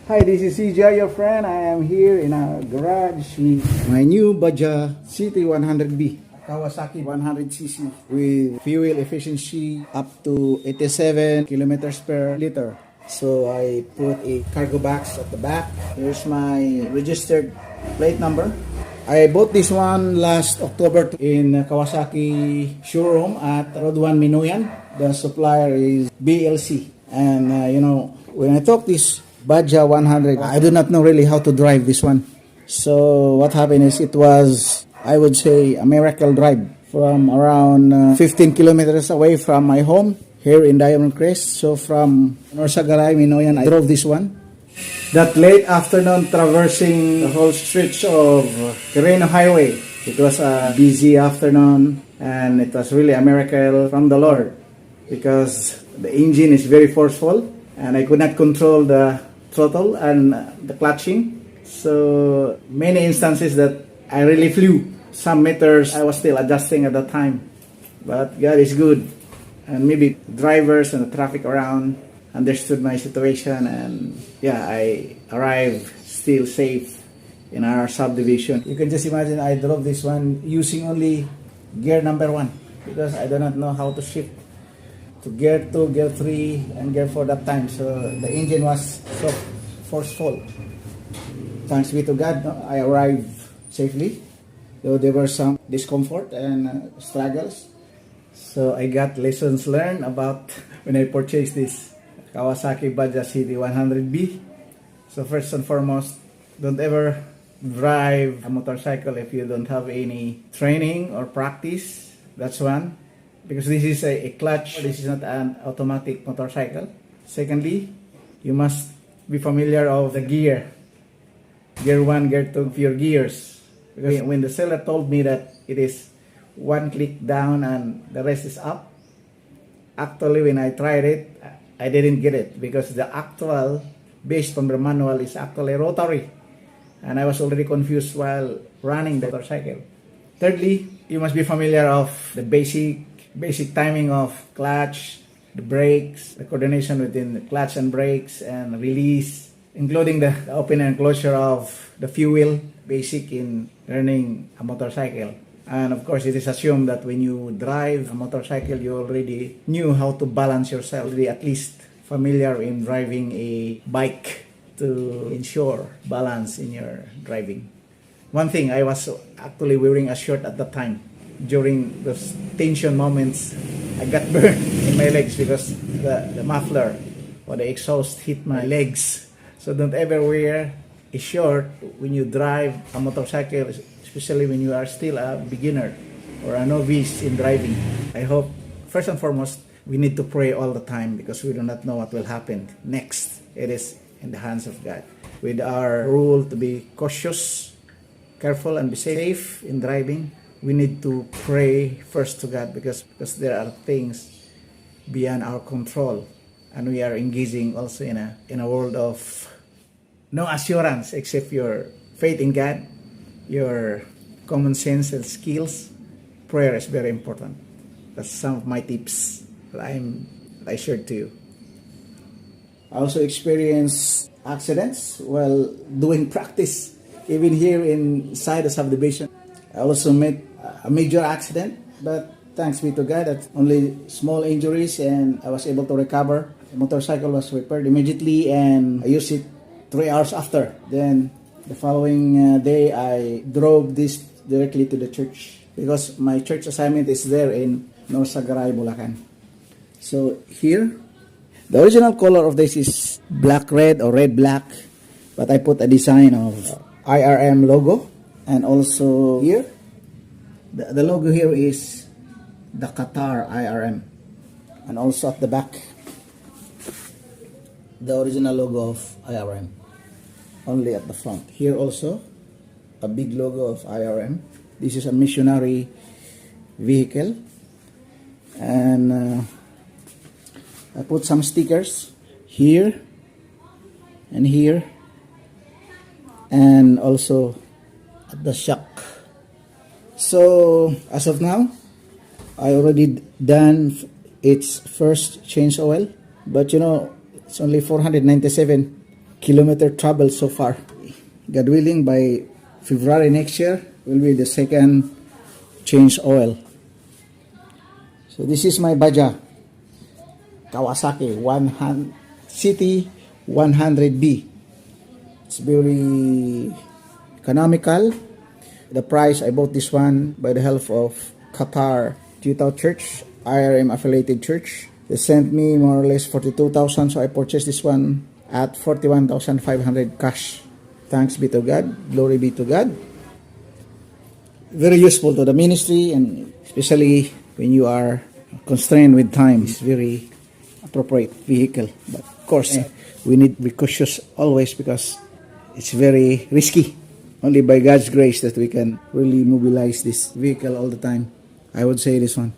Hi, this is CJ, your friend. I am here in a garage with my new Bajaj CT100B, Kawasaki 100cc with fuel efficiency up to 87 kilometers per liter. So I put a cargo box at the back. Here's my registered plate number. I bought this one last October in Kawasaki showroom at Road 1 Minoyan. The supplier is BLC. And when I took this Bajaj 100, I do not know really how to drive this one. So what happened is it was, I would say, a miracle drive from around 15 kilometers away from my home here in Diamond Crest. So from Norsagaray, Minoyan, I drove this one. That late afternoon, traversing the whole stretch of Quirino Highway. It was a busy afternoon and it was really a miracle from the Lord because the engine is very forceful and I could not control the throttle and the clutching. So many instances that I really flew. Some meters I was still adjusting at that time. But God is good. And maybe drivers and the traffic around understood my situation, and yeah, I arrived still safe in our subdivision. You can just imagine I drove this one using only gear number 1 because I do not know how to shift to gear 2, gear 3, and gear 4 that time. So the engine was so forceful. Thanks be to God, I arrived safely, though there were some discomfort and struggles. So I got lessons learned about when I purchased this Kawasaki Bajaj CT100B. So first and foremost, don't ever drive a motorcycle if you don't have any training or practice. That's one. Because this is a clutch, this is not an automatic motorcycle. Secondly, you must be familiar of the gear. Gear 1, gear 2, your gears. Because when the seller told me that it is one click down and the rest is up, actually when I tried it, I didn't get it because the actual, based on the manual, is actually rotary. And I was already confused while running the motorcycle. Thirdly, you must be familiar of the basic timing of clutch, the brakes, the coordination within the clutch and brakes and release, including the open and closure of the fuel, basic in learning a motorcycle. And of course, it is assumed that when you drive a motorcycle, you already knew how to balance yourself, at least familiar in driving a bike to ensure balance in your driving. One thing, I was actually wearing a shirt at the time. During those tension moments, I got burned in my legs because the muffler or the exhaust hit my legs. So don't ever wear a shirt when you drive a motorcycle, especially when you are still a beginner or a novice in driving. I hope, first and foremost, we need to pray all the time because we do not know what will happen next. It is in the hands of God. With our rule to be cautious, careful, and be safe in driving, we need to pray first to God because there are things beyond our control. And we are engaging also in a world of no assurance except your faith in God, your common sense and skills. Prayer is very important. That's some of my tips that I shared to you. I also experienced accidents while doing practice, even here inside the subdivision. I also met a major accident, but thanks be to God that only small injuries and I was able to recover. The motorcycle was repaired immediately and I used it 3 hours after. Then the following day, I drove this directly to the church because my church assignment is there in Norsagaray, Bulacan. So here, the original color of this is black-red or red-black, but I put a design of IRM logo. And also here, the logo here is the Qatar IRM. And also at the back, the original logo of IRM. Only at the front. Here also, a big logo of IRM. This is a missionary vehicle. And I put some stickers here and here. And also at the shock. So, as of now, I already done its first change oil. But it's only 497 kilometer travel so far. God willing, by February next year will be the second change oil. So this is my Baja Kawasaki 100 City 100B. It's very economical. The price, I bought this one by the help of Qatar Utah Church, IRM affiliated church. They sent me more or less 42,000, so I purchased this one at 41,500 cash. Thanks be to God, glory be to God. Very useful to the ministry, and especially when you are constrained with time, it's very appropriate vehicle. But of course, we need to be cautious always because it's very risky. Only by God's grace that we can really mobilize this vehicle all the time. I would say this one.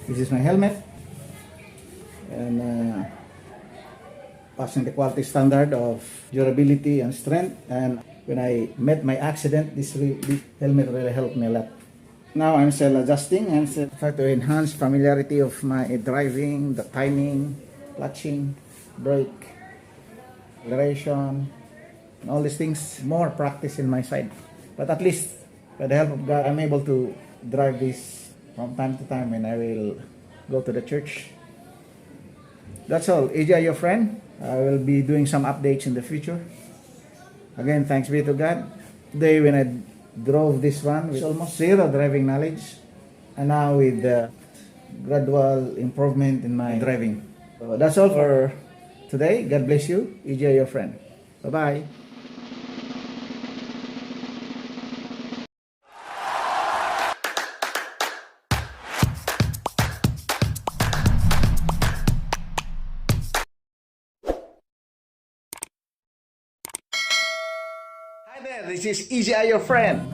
This is my helmet, and passing the quality standard of durability and strength. And when I met my accident, this helmet really helped me a lot. Now I'm still adjusting and still try to enhance familiarity of my driving, the timing, clutching, brake, acceleration, and all these things. More practice in my side. But at least, by the help of God, I'm able to drive this from time to time when I will go to the church. That's all. AJ, your friend. I will be doing some updates in the future. Again, thanks be to God. Today when I drove this one with almost zero driving knowledge, and now with the gradual improvement in my driving. So that's all for today. God bless you. AJ, your friend. Bye-bye. Hi there, this is EJ, your friend.